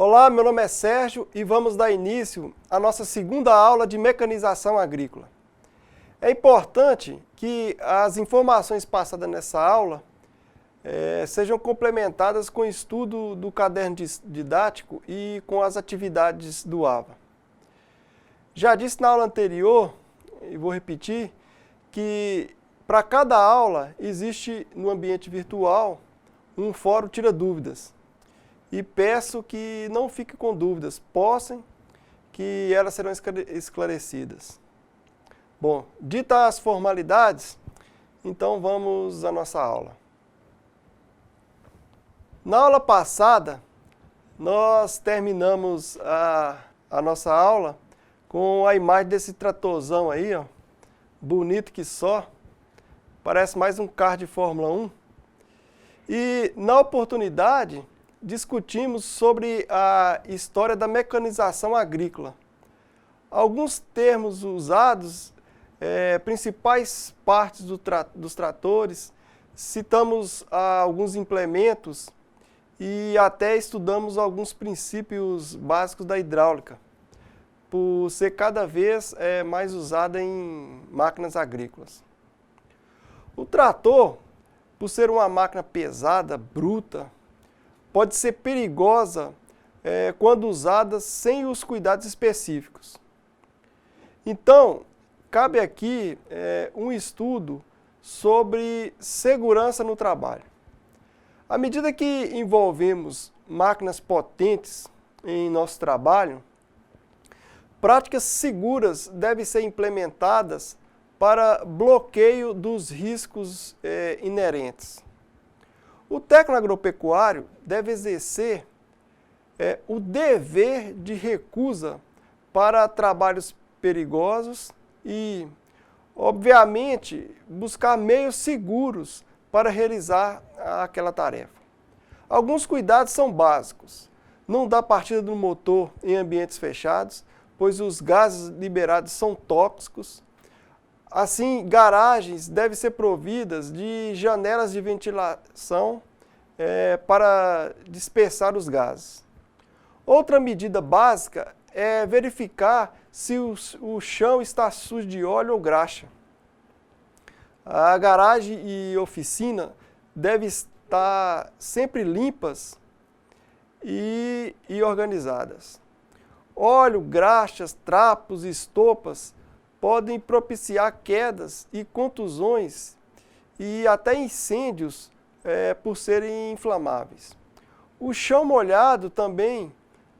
Olá, meu nome é Sérgio e vamos dar início à nossa segunda aula de mecanização agrícola. É importante que as informações passadas nessa aula sejam complementadas com o estudo do caderno didático e com as atividades do AVA. Já disse na aula anterior, e vou repetir, que para cada aula existe no ambiente virtual um fórum Tira Dúvidas. E peço que não fique com dúvidas, possam, que elas serão esclarecidas. Bom, ditas as formalidades, então vamos à nossa aula. Na aula passada, nós terminamos a nossa aula com a imagem desse tratorzão aí, ó, bonito que só, parece mais um carro de Fórmula 1. E na oportunidade, discutimos sobre a história da mecanização agrícola. Alguns termos usados, principais partes dos tratores, citamos alguns implementos e até estudamos alguns princípios básicos da hidráulica, por ser cada vez mais usada em máquinas agrícolas. O trator, por ser uma máquina pesada, bruta, pode ser perigosa quando usada sem os cuidados específicos. Então, cabe aqui um estudo sobre segurança no trabalho. À medida que envolvemos máquinas potentes em nosso trabalho, práticas seguras devem ser implementadas para bloqueio dos riscos inerentes. O técnico agropecuário deve exercer o dever de recusa para trabalhos perigosos e, obviamente, buscar meios seguros para realizar aquela tarefa. Alguns cuidados são básicos. Não dá partida do motor em ambientes fechados, pois os gases liberados são tóxicos. Assim, garagens devem ser providas de janelas de ventilação para dispersar os gases. Outra medida básica é verificar se o chão está sujo de óleo ou graxa. A garagem e oficina devem estar sempre limpas e organizadas. Óleo, graxas, trapos e estopas podem propiciar quedas e contusões e até incêndios por serem inflamáveis. O chão molhado também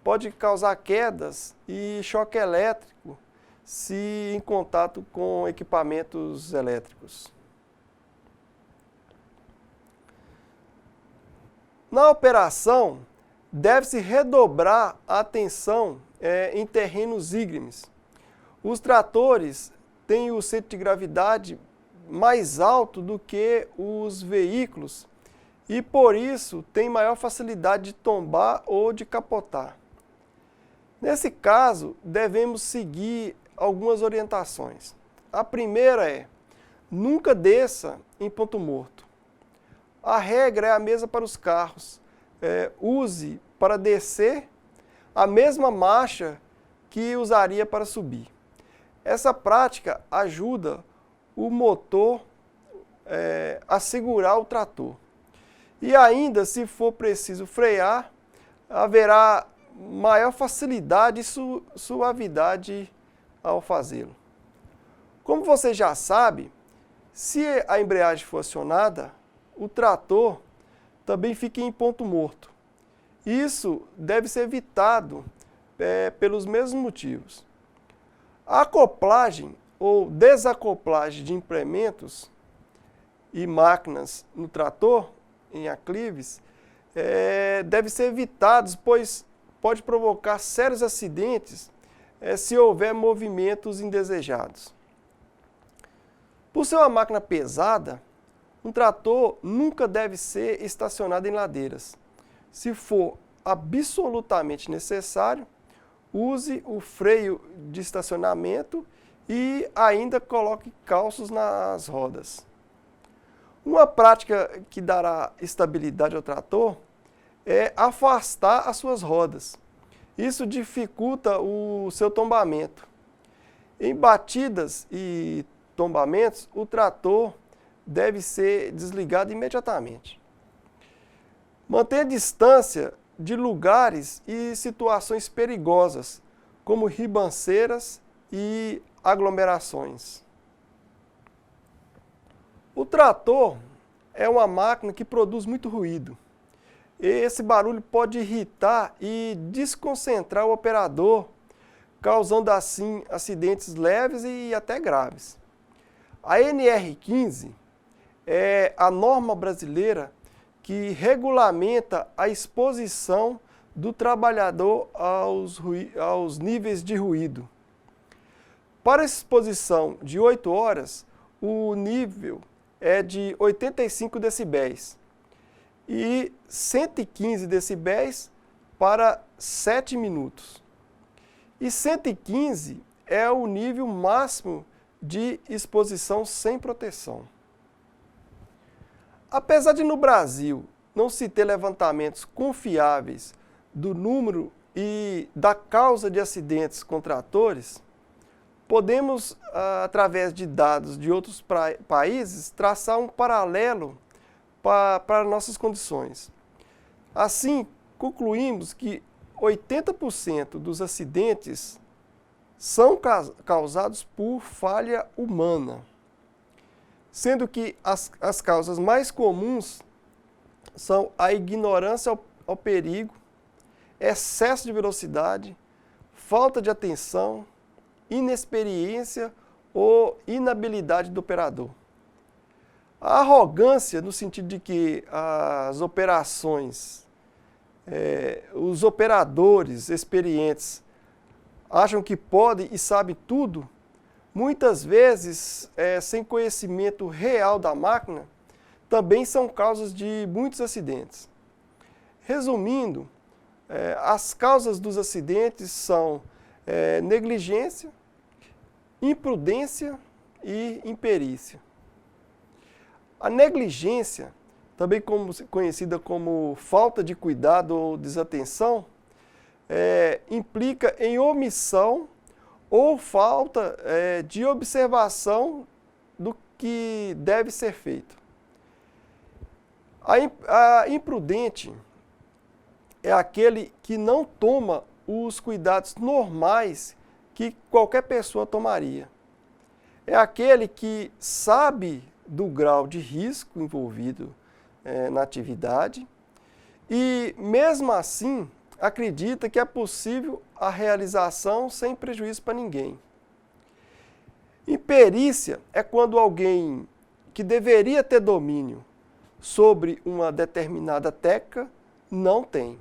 pode causar quedas e choque elétrico se em contato com equipamentos elétricos. Na operação, deve-se redobrar a atenção em terrenos íngremes. Os tratores têm o centro de gravidade mais alto do que os veículos e, por isso, têm maior facilidade de tombar ou de capotar. Nesse caso, devemos seguir algumas orientações. A primeira é: nunca desça em ponto morto. A regra é a mesma para os carros. Use para descer a mesma marcha que usaria para subir. Essa prática ajuda o motor a segurar o trator. E ainda, se for preciso frear, haverá maior facilidade e suavidade ao fazê-lo. Como você já sabe, se a embreagem for acionada, o trator também fica em ponto morto. Isso deve ser evitado pelos mesmos motivos. A acoplagem ou desacoplagem de implementos e máquinas no trator, em aclives, deve ser evitados, pois pode provocar sérios acidentes se houver movimentos indesejados. Por ser uma máquina pesada, um trator nunca deve ser estacionado em ladeiras. Se for absolutamente necessário, use o freio de estacionamento e ainda coloque calços nas rodas. Uma prática que dará estabilidade ao trator é afastar as suas rodas. Isso dificulta o seu tombamento. Em batidas e tombamentos, o trator deve ser desligado imediatamente. Mantenha distância de lugares e situações perigosas, como ribanceiras e aglomerações. O trator é uma máquina que produz muito ruído. Esse barulho pode irritar e desconcentrar o operador, causando assim acidentes leves e até graves. A NR15 é a norma brasileira que regulamenta a exposição do trabalhador aos níveis de ruído. Para exposição de 8 horas, o nível é de 85 decibéis e 115 decibéis para 7 minutos. E 115 é o nível máximo de exposição sem proteção. Apesar de no Brasil não se ter levantamentos confiáveis do número e da causa de acidentes com tratores, podemos, através de dados de outros países, traçar um paralelo para nossas condições. Assim, concluímos que 80% dos acidentes são causados por falha humana, sendo que as causas mais comuns são a ignorância ao perigo, excesso de velocidade, falta de atenção, inexperiência ou inabilidade do operador. A arrogância, no sentido de que as operações, os operadores experientes acham que podem e sabem tudo, muitas vezes, sem conhecimento real da máquina, também são causas de muitos acidentes. Resumindo, as causas dos acidentes são negligência, imprudência e imperícia. A negligência, também conhecida como falta de cuidado ou desatenção, implica em omissão ou falta de observação do que deve ser feito. A imprudente é aquele que não toma os cuidados normais que qualquer pessoa tomaria. É aquele que sabe do grau de risco envolvido na atividade e, mesmo assim, acredita que é possível a realização sem prejuízo para ninguém. Imperícia é quando alguém que deveria ter domínio sobre uma determinada técnica não tem.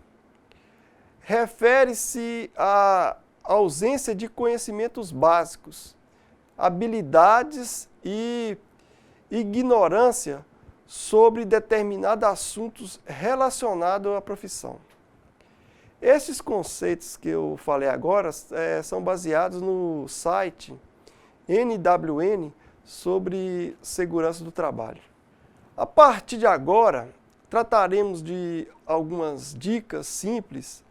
Refere-se à ausência de conhecimentos básicos, habilidades e ignorância sobre determinados assuntos relacionados à profissão. Esses conceitos que eu falei agora são baseados no site NWN sobre segurança do trabalho. A partir de agora, trataremos de algumas dicas simples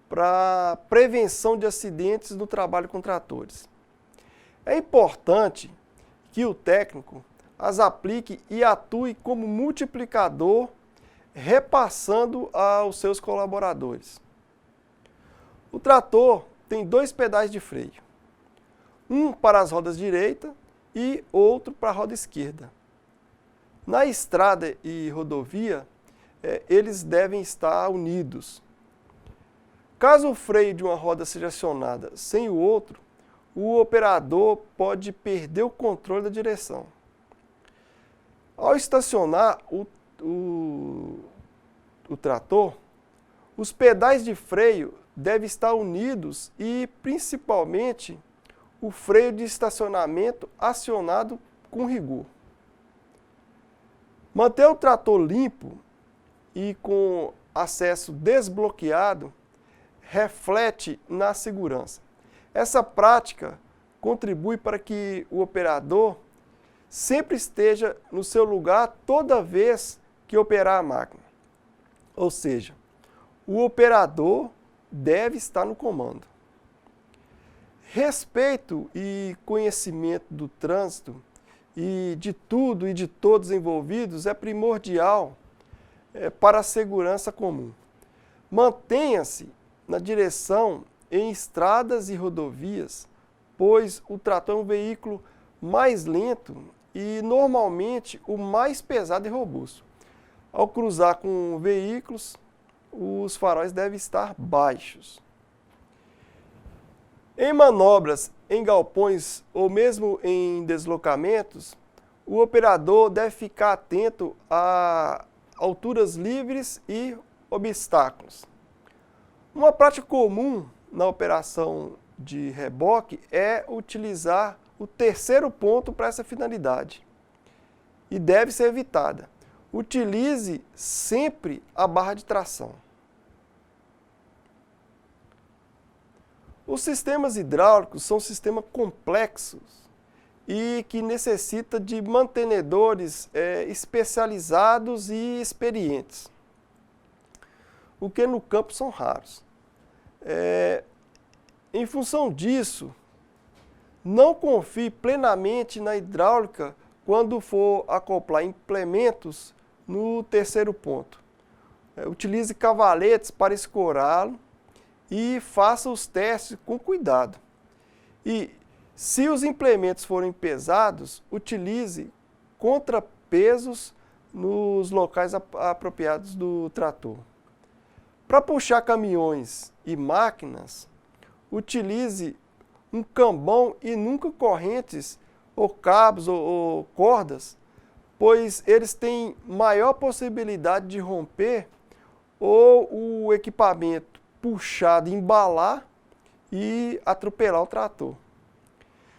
para prevenção de acidentes no trabalho com tratores. É importante que o técnico as aplique e atue como multiplicador, repassando aos seus colaboradores. O trator tem 2 pedais de freio, um para as rodas direita e outro para a roda esquerda. Na estrada e rodovia, eles devem estar unidos. Caso o freio de uma roda seja acionado sem o outro, o operador pode perder o controle da direção. Ao estacionar o trator, os pedais de freio devem estar unidos e, principalmente, o freio de estacionamento acionado com rigor. Manter o trator limpo e com acesso desbloqueado reflete na segurança. Essa prática contribui para que o operador sempre esteja no seu lugar toda vez que operar a máquina. Ou seja, o operador deve estar no comando. Respeito e conhecimento do trânsito e de tudo e de todos envolvidos é primordial para a segurança comum. Mantenha-se na direção em estradas e rodovias, pois o trator é um veículo mais lento e normalmente o mais pesado e robusto. Ao cruzar com veículos, os faróis devem estar baixos. Em manobras, em galpões ou mesmo em deslocamentos, o operador deve ficar atento a alturas livres e obstáculos. Uma prática comum na operação de reboque é utilizar o terceiro ponto para essa finalidade e deve ser evitada. Utilize sempre a barra de tração. Os sistemas hidráulicos são sistemas complexos e que necessitam de mantenedores especializados e experientes, o que no campo são raros. Em função disso, não confie plenamente na hidráulica quando for acoplar implementos no terceiro ponto. Utilize cavaletes para escorá-lo e faça os testes com cuidado. E se os implementos forem pesados, utilize contrapesos nos locais apropriados do trator. Para puxar caminhões e máquinas, utilize um cambão e nunca correntes ou cabos ou cordas, pois eles têm maior possibilidade de romper ou o equipamento puxado, embalar e atropelar o trator.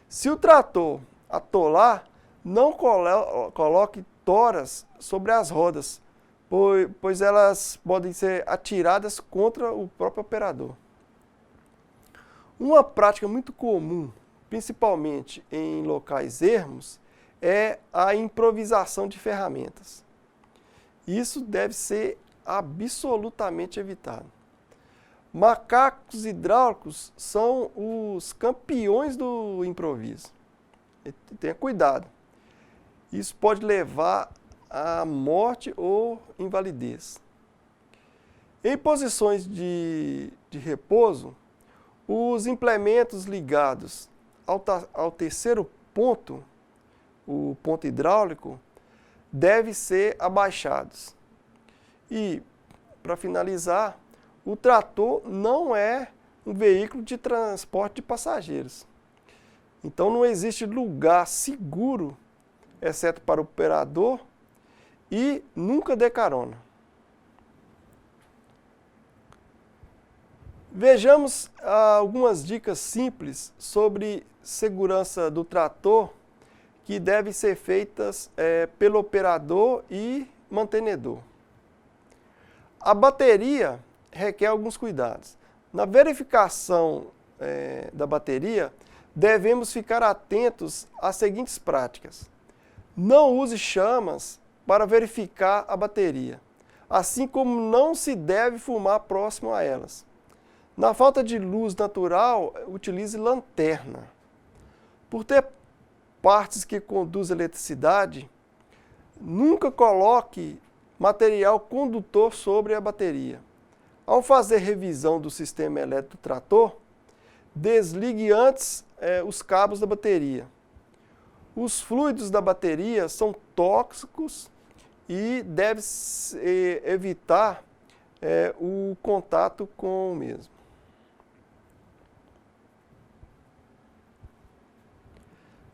Se o trator atolar, não coloque toras sobre as rodas, pois elas podem ser atiradas contra o próprio operador. Uma prática muito comum, principalmente em locais ermos, é a improvisação de ferramentas. Isso deve ser absolutamente evitado. Macacos hidráulicos são os campeões do improviso. Tenha cuidado. Isso pode levar à morte ou invalidez. Em posições de repouso, os implementos ligados ao terceiro ponto, o ponto hidráulico, devem ser abaixados. E, para finalizar, o trator não é um veículo de transporte de passageiros. Então não existe lugar seguro, exceto para o operador, e nunca dê carona. Vejamos algumas dicas simples sobre segurança do trator que devem ser feitas pelo operador e mantenedor. A bateria requer alguns cuidados. Na verificação da bateria, devemos ficar atentos às seguintes práticas. Não use chamas para verificar a bateria, assim como não se deve fumar próximo a elas. Na falta de luz natural, utilize lanterna. Por ter partes que conduzem eletricidade, nunca coloque material condutor sobre a bateria. Ao fazer revisão do sistema elétrico do trator, desligue antes os cabos da bateria. Os fluidos da bateria são tóxicos e deve-se evitar o contato com o mesmo.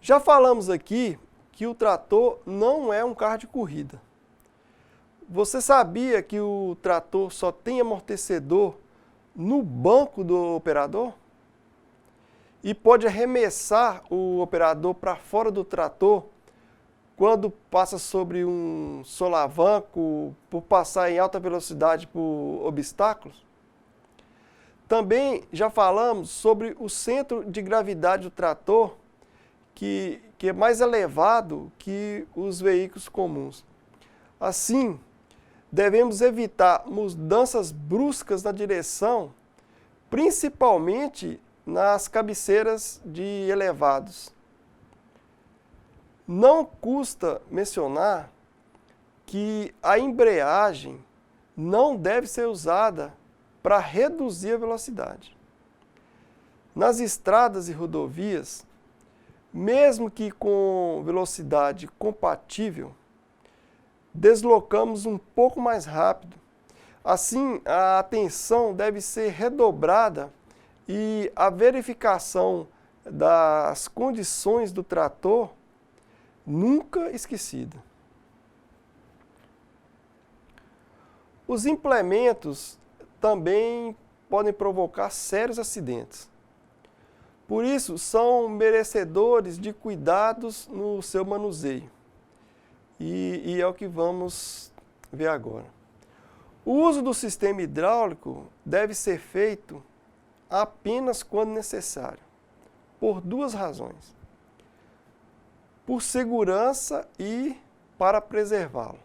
Já falamos aqui que o trator não é um carro de corrida. Você sabia que o trator só tem amortecedor no banco do operador? E pode arremessar o operador para fora do trator quando passa sobre um solavanco, por passar em alta velocidade por obstáculos? Também já falamos sobre o centro de gravidade do trator, que é mais elevado que os veículos comuns. Assim, devemos evitar mudanças bruscas na direção principalmente nas cabeceiras de elevados. Não custa mencionar que a embreagem não deve ser usada para reduzir a velocidade. Nas estradas e rodovias, mesmo que com velocidade compatível, deslocamos um pouco mais rápido. Assim, a atenção deve ser redobrada e a verificação das condições do trator nunca esquecida. Os implementos também podem provocar sérios acidentes. Por isso, são merecedores de cuidados no seu manuseio. E é o que vamos ver agora. O uso do sistema hidráulico deve ser feito apenas quando necessário, por duas razões. Por segurança e para preservá-lo.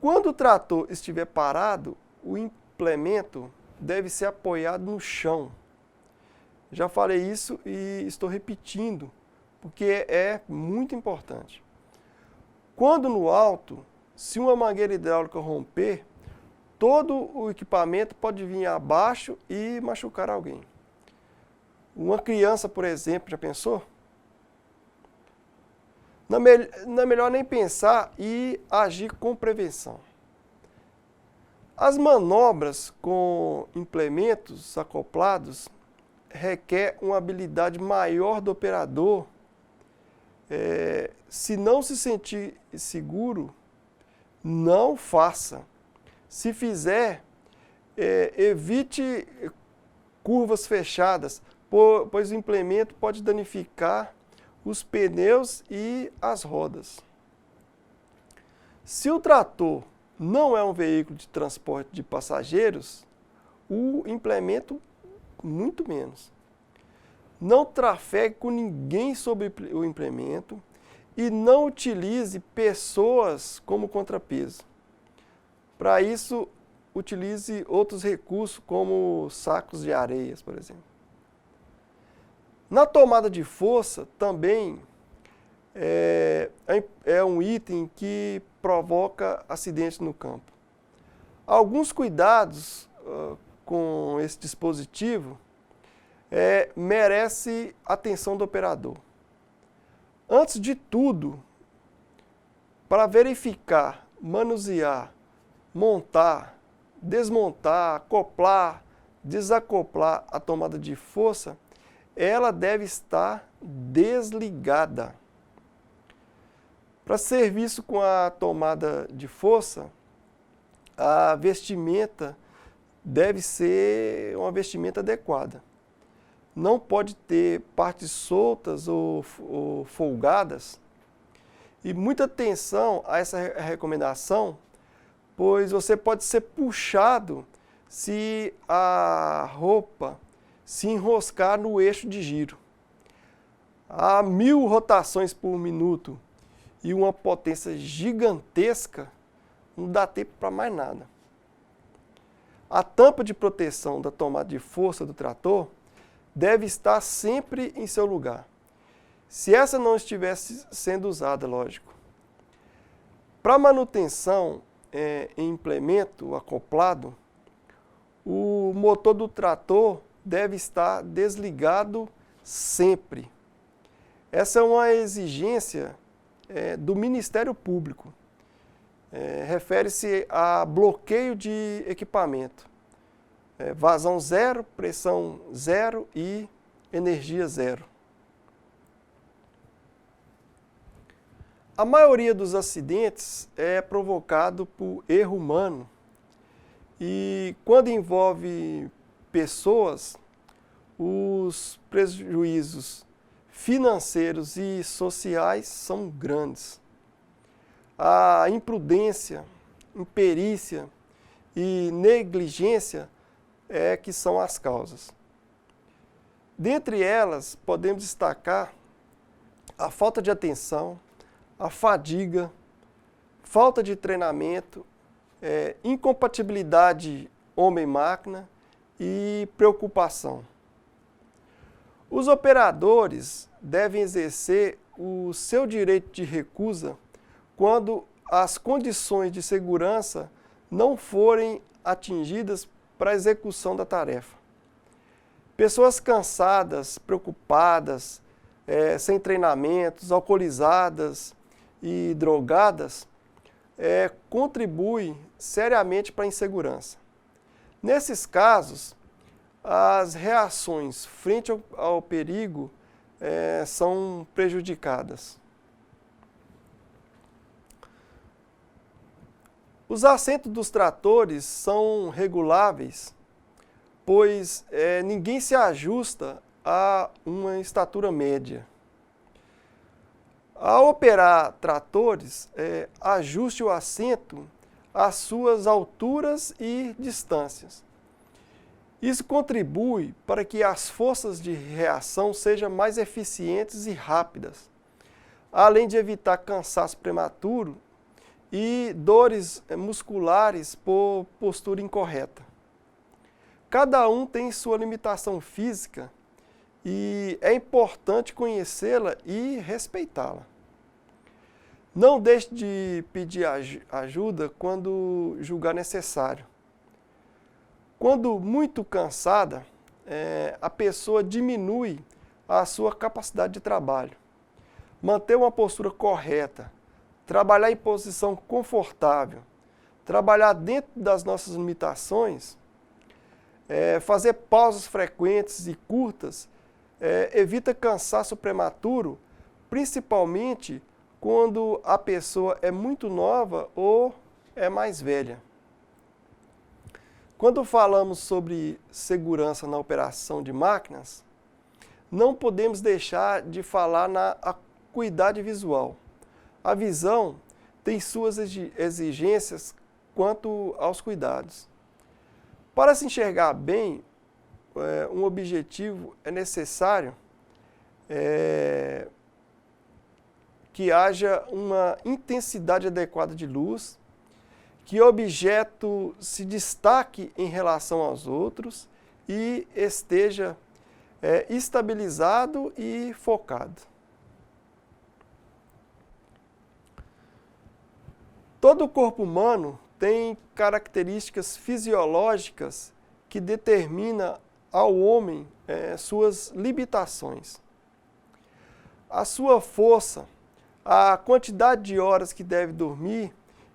Quando o trator estiver parado, o implemento deve ser apoiado no chão. Já falei isso e estou repetindo, porque é muito importante. Quando no alto, se uma mangueira hidráulica romper, todo o equipamento pode vir abaixo e machucar alguém. Uma criança, por exemplo, já pensou? Não é melhor nem pensar e agir com prevenção. As manobras com implementos acoplados requer uma habilidade maior do operador. Se não se sentir seguro, não faça. Se fizer, evite curvas fechadas, pois o implemento pode danificar os pneus e as rodas. Se o trator não é um veículo de transporte de passageiros, o implemento muito menos. Não trafegue com ninguém sobre o implemento e não utilize pessoas como contrapeso. Para isso, utilize outros recursos como sacos de areias, por exemplo. Na tomada de força, também é um item que provoca acidentes no campo. Alguns cuidados com esse dispositivo merece atenção do operador. Antes de tudo, para verificar, manusear, montar, desmontar, acoplar, desacoplar a tomada de força, ela deve estar desligada. Para serviço com a tomada de força, a vestimenta deve ser uma vestimenta adequada. Não pode ter partes soltas ou folgadas. E muita atenção a essa recomendação, pois você pode ser puxado se a roupa se enroscar no eixo de giro. A 1000 rotações por minuto e uma potência gigantesca, não dá tempo para mais nada. A tampa de proteção da tomada de força do trator deve estar sempre em seu lugar. Se essa não estivesse sendo usada, lógico. Para manutenção em implemento acoplado, o motor do trator deve estar desligado sempre. Essa é uma exigência do Ministério Público. Refere-se a bloqueio de equipamento. Vazão zero, pressão zero e energia zero. A maioria dos acidentes é provocado por erro humano e quando envolve pessoas, os prejuízos financeiros e sociais são grandes. A imprudência, imperícia e negligência que são as causas. Dentre elas, podemos destacar a falta de atenção, a fadiga, falta de treinamento, incompatibilidade homem-máquina e preocupação. Os operadores devem exercer o seu direito de recusa quando as condições de segurança não forem atingidas para a execução da tarefa. Pessoas cansadas, preocupadas, sem treinamentos, alcoolizadas e drogadas, contribuem seriamente para a insegurança. Nesses casos, as reações frente ao perigo são prejudicadas. Os assentos dos tratores são reguláveis, pois ninguém se ajusta a uma estatura média. Ao operar tratores, ajuste o assento às suas alturas e distâncias. Isso contribui para que as forças de reação sejam mais eficientes e rápidas, além de evitar cansaço prematuro e dores musculares por postura incorreta. Cada um tem sua limitação física e é importante conhecê-la e respeitá-la. Não deixe de pedir ajuda quando julgar necessário. Quando muito cansada, a pessoa diminui a sua capacidade de trabalho. Manter uma postura correta, trabalhar em posição confortável, trabalhar dentro das nossas limitações, fazer pausas frequentes e curtas, evita cansaço prematuro, principalmente quando a pessoa é muito nova ou é mais velha. Quando falamos sobre segurança na operação de máquinas, não podemos deixar de falar na acuidade visual. A visão tem suas exigências quanto aos cuidados. Para se enxergar bem, um objetivo é necessário que haja uma intensidade adequada de luz, que o objeto se destaque em relação aos outros e esteja estabilizado e focado. Todo o corpo humano tem características fisiológicas que determinam ao homem suas limitações. A sua força, a quantidade de horas que deve dormir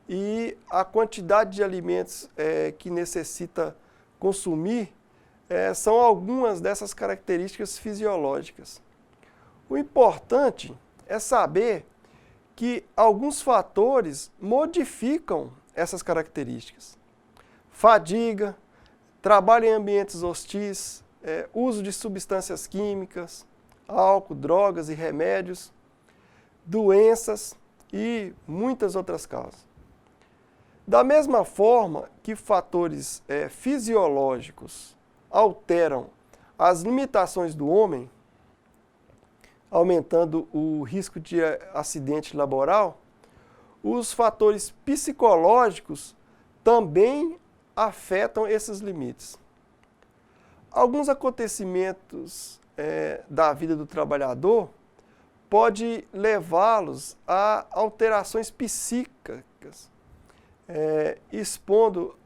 e a quantidade de alimentos que necessita consumir são algumas dessas características fisiológicas. O importante é saber que alguns fatores modificam essas características. Fadiga, trabalho em ambientes hostis, uso de substâncias químicas, álcool, drogas e remédios, doenças e muitas outras causas. Da mesma forma que fatores fisiológicos alteram as limitações do homem, aumentando o risco de acidente laboral, os fatores psicológicos também afetam esses limites. Alguns acontecimentos da vida do trabalhador pode levá-los a alterações psíquicas, expondo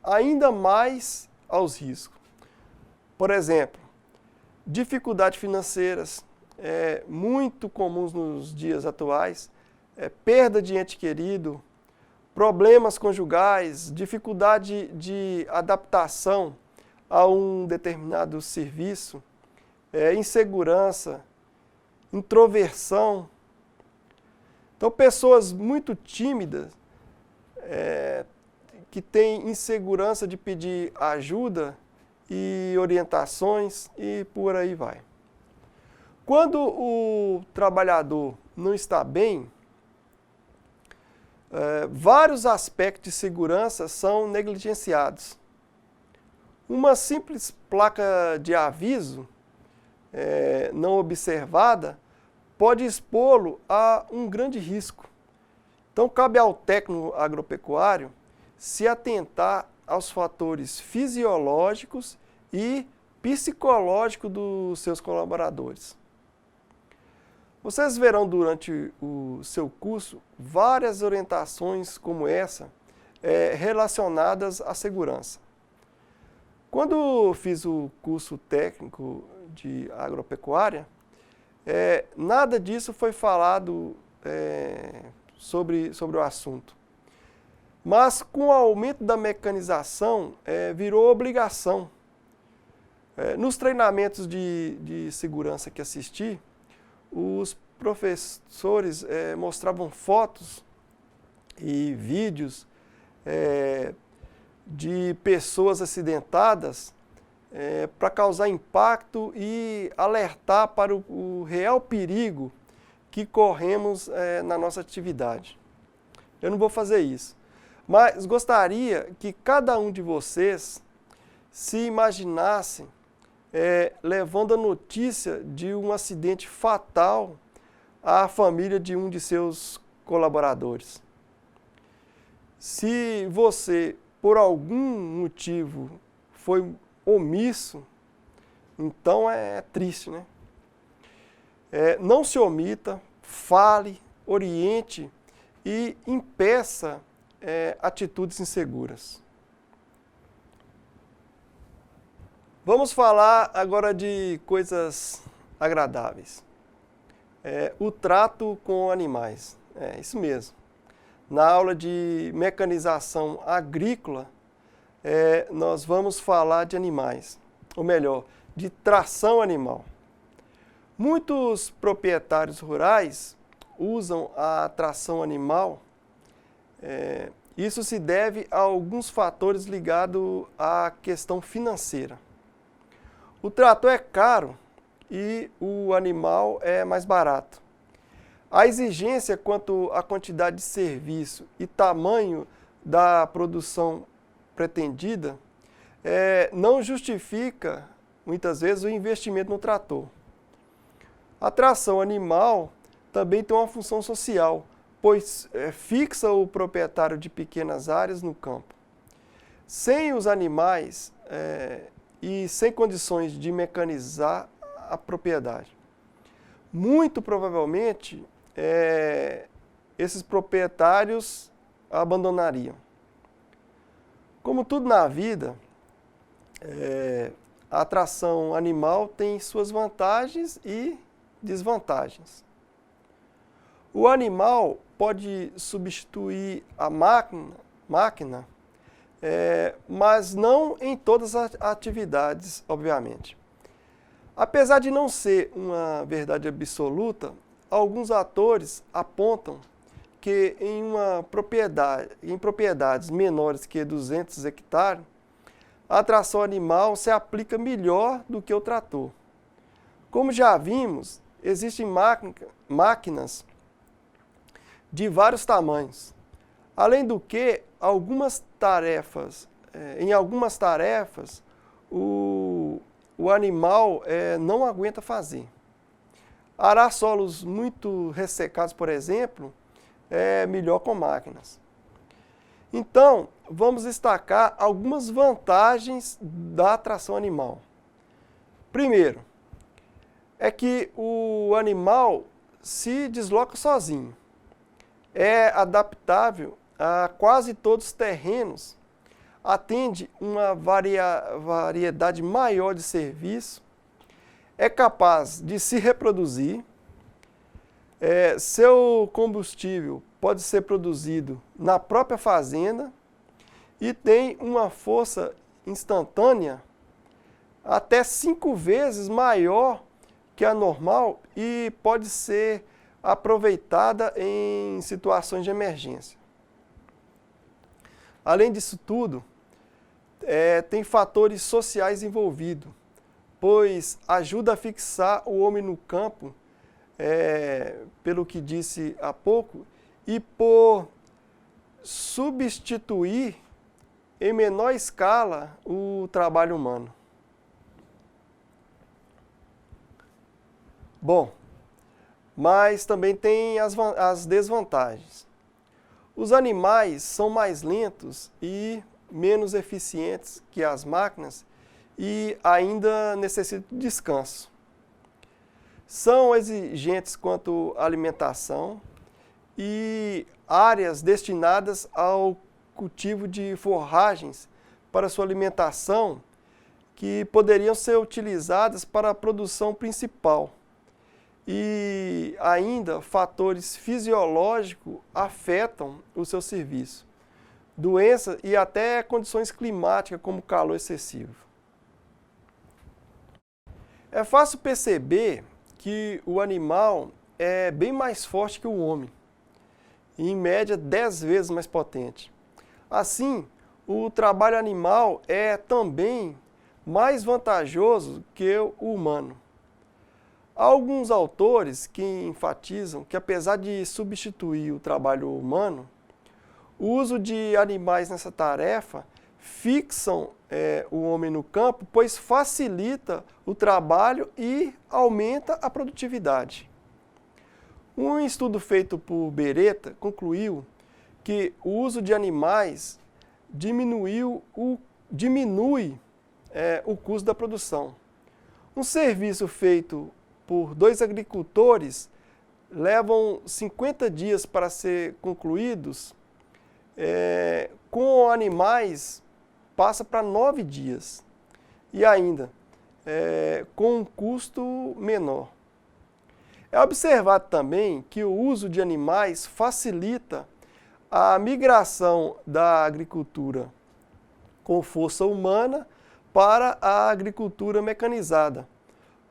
ainda mais aos riscos. Por exemplo, dificuldades financeiras, muito comuns nos dias atuais, perda de ente querido, problemas conjugais, dificuldade de adaptação a um determinado serviço, insegurança, introversão. Então, pessoas muito tímidas, que têm insegurança de pedir ajuda e orientações e por aí vai. Quando o trabalhador não está bem, vários aspectos de segurança são negligenciados. Uma simples placa de aviso não observada pode expô-lo a um grande risco. Então, cabe ao técnico agropecuário se atentar aos fatores fisiológicos e psicológico dos seus colaboradores. Vocês verão durante o seu curso várias orientações como essa relacionadas à segurança. Quando fiz o curso técnico de agropecuária, nada disso foi falado sobre o assunto. Mas com o aumento da mecanização, virou obrigação. Nos treinamentos de segurança que assisti, os professores mostravam fotos e vídeos de pessoas acidentadas para causar impacto e alertar para o real perigo que corremos na nossa atividade. Eu não vou fazer isso, mas gostaria que cada um de vocês se imaginasse levando a notícia de um acidente fatal à família de um de seus colaboradores. Se você, por algum motivo, foi omisso, então é triste, né? Não se omita, fale, oriente e impeça atitudes inseguras. Vamos falar agora de coisas agradáveis. O trato com animais. Isso mesmo. Na aula de mecanização agrícola, nós vamos falar de animais, ou melhor, de tração animal. Muitos proprietários rurais usam a tração animal. Isso se deve a alguns fatores ligados à questão financeira. O trator é caro e o animal é mais barato. A exigência quanto à quantidade de serviço e tamanho da produção pretendida não justifica, muitas vezes, o investimento no trator. A tração animal também tem uma função social, pois fixa o proprietário de pequenas áreas no campo. Sem os animais e sem condições de mecanizar a propriedade, muito provavelmente esses proprietários abandonariam. Como tudo na vida, a tração animal tem suas vantagens e desvantagens. O animal pode substituir a máquina, mas não em todas as atividades, obviamente. Apesar de não ser uma verdade absoluta, alguns autores apontam que em propriedades menores que 200 hectares, a tração animal se aplica melhor do que o trator. Como já vimos, existem máquinas de vários tamanhos. Além do que, em algumas tarefas, o animal não aguenta fazer. Arar solos muito ressecados, por exemplo, é melhor com máquinas. Então, vamos destacar algumas vantagens da tração animal. Primeiro, é que o animal se desloca sozinho. É adaptável a quase todos os terrenos, atende uma variedade maior de serviço, é capaz de se reproduzir, seu combustível pode ser produzido na própria fazenda e tem uma força instantânea até 5 vezes maior que a normal e pode ser aproveitada em situações de emergência. Além disso tudo, tem fatores sociais envolvidos, pois ajuda a fixar o homem no campo, pelo que disse há pouco, e por substituir em menor escala o trabalho humano. Bom, mas também tem as desvantagens. Os animais são mais lentos e menos eficientes que as máquinas e ainda necessitam de descanso. São exigentes quanto à alimentação e áreas destinadas ao cultivo de forragens para sua alimentação que poderiam ser utilizadas para a produção principal. E ainda fatores fisiológicos afetam o seu serviço. Doenças e até condições climáticas como calor excessivo. É fácil perceber que o animal é bem mais forte que o homem, e em média 10 vezes mais potente. Assim, o trabalho animal é também mais vantajoso que o humano. Há alguns autores que enfatizam que, apesar de substituir o trabalho humano, o uso de animais nessa tarefa fixam o homem no campo, pois facilita o trabalho e aumenta a produtividade. Um estudo feito por Beretta concluiu que o uso de animais diminui o custo da produção. Um serviço feito por 2 agricultores levam 50 dias para ser concluídos, com animais passa para 9 dias e ainda com um custo menor. É observado também que o uso de animais facilita a migração da agricultura com força humana para a agricultura mecanizada,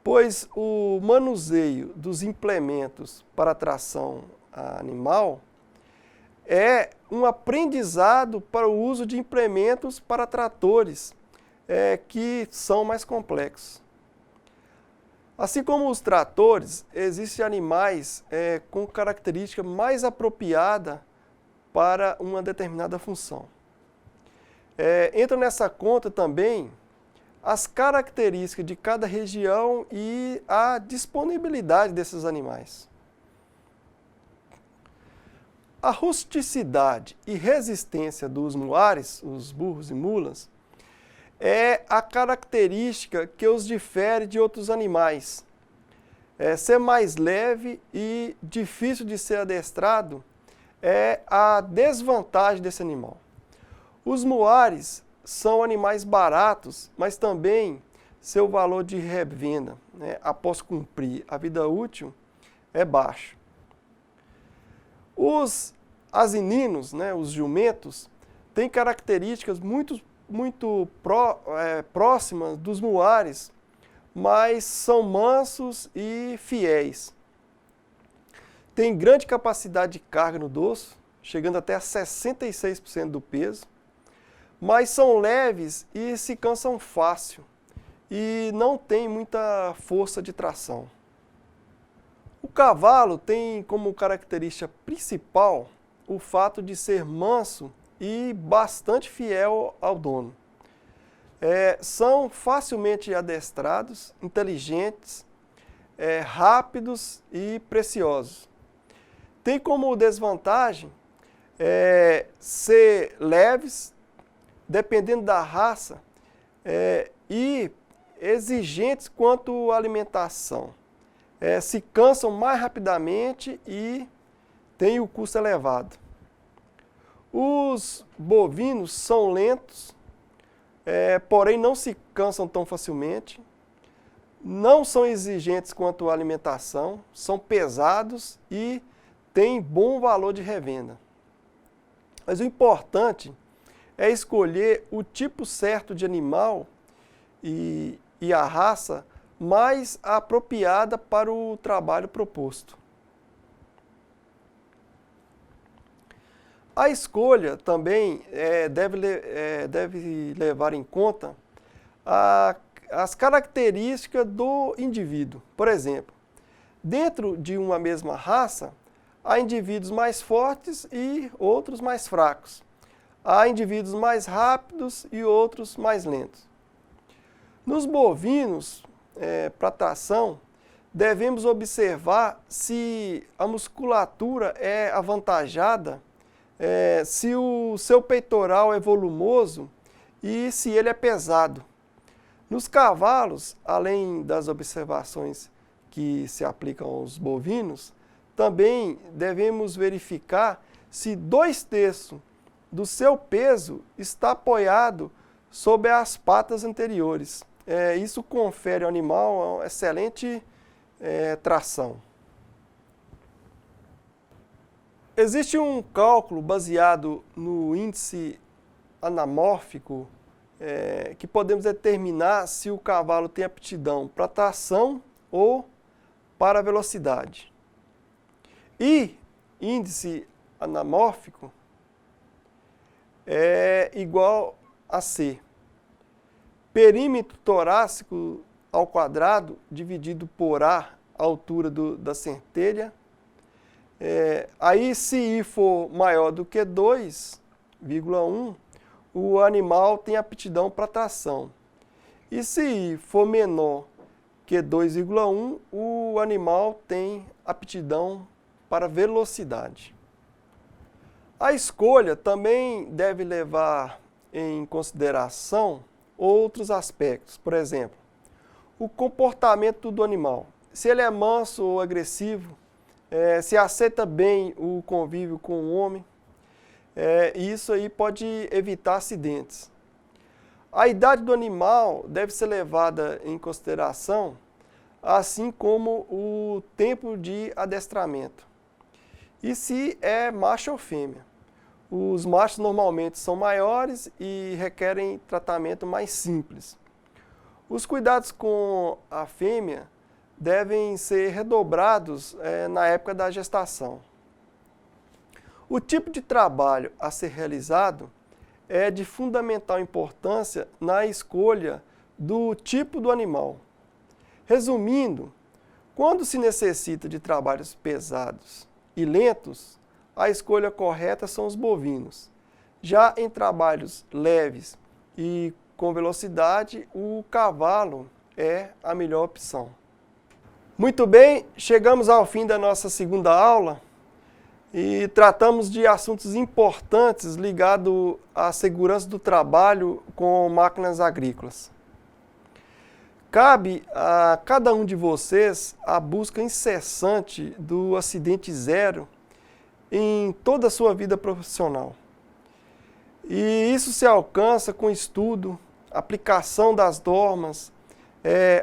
pois o manuseio dos implementos para a tração animal é um aprendizado para o uso de implementos para tratores, que são mais complexos. Assim como os tratores, existem animais com característica mais apropriada para uma determinada função. Entra nessa conta também as características de cada região e a disponibilidade desses animais. A rusticidade e resistência dos muares, os burros e mulas, é a característica que os difere de outros animais. Ser mais leve e difícil de ser adestrado é a desvantagem desse animal. Os muares são animais baratos, mas também seu valor de revenda, após cumprir a vida útil, é baixo. Os asininos, os jumentos, têm características muito próximas dos muares, mas são mansos e fiéis. Tem grande capacidade de carga no dorso, chegando até a 66% do peso, mas são leves e se cansam fácil e não tem muita força de tração. O cavalo tem como característica principal o fato de ser manso e bastante fiel ao dono. São facilmente adestrados, inteligentes, rápidos e preciosos. Tem como desvantagem ser leves, dependendo da raça, e exigentes quanto à alimentação. Se cansam mais rapidamente e têm o custo elevado. Os bovinos são lentos, porém não se cansam tão facilmente, não são exigentes quanto à alimentação, são pesados e têm bom valor de revenda. Mas o importante é escolher o tipo certo de animal e a raça mais apropriada para o trabalho proposto. A escolha também deve levar em conta as características do indivíduo. Por exemplo, dentro de uma mesma raça, há indivíduos mais fortes e outros mais fracos. Há indivíduos mais rápidos e outros mais lentos. Nos bovinos, para tração, devemos observar se a musculatura é avantajada, se o seu peitoral é volumoso e se ele é pesado. Nos cavalos, além das observações que se aplicam aos bovinos, também devemos verificar se 2/3 do seu peso está apoiado sobre as patas anteriores. Isso confere ao animal uma excelente tração. Existe um cálculo baseado no índice anamórfico que podemos determinar se o cavalo tem aptidão para tração ou para velocidade. E índice anamórfico é igual a C. Perímetro torácico ao quadrado dividido por A, a altura da centelha. Aí, se I for maior do que 2,1, o animal tem aptidão para tração. E se I for menor que 2,1, o animal tem aptidão para velocidade. A escolha também deve levar em consideração outros aspectos. Por exemplo, o comportamento do animal. Se ele é manso ou agressivo, se aceita bem o convívio com o homem, isso aí pode evitar acidentes. A idade do animal deve ser levada em consideração, assim como o tempo de adestramento. E se é macho ou fêmea. Os machos normalmente são maiores e requerem tratamento mais simples. Os cuidados com a fêmea devem ser redobrados na época da gestação. O tipo de trabalho a ser realizado é de fundamental importância na escolha do tipo do animal. Resumindo, quando se necessita de trabalhos pesados e lentos, a escolha correta são os bovinos. Já em trabalhos leves e com velocidade, o cavalo é a melhor opção. Muito bem, chegamos ao fim da nossa segunda aula e tratamos de assuntos importantes ligados à segurança do trabalho com máquinas agrícolas. Cabe a cada um de vocês a busca incessante do acidente zero em toda a sua vida profissional. E isso se alcança com estudo, aplicação das normas,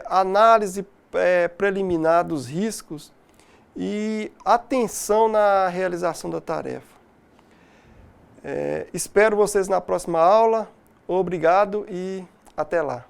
análise preliminar dos riscos e atenção na realização da tarefa. Espero vocês na próxima aula. Obrigado e até lá.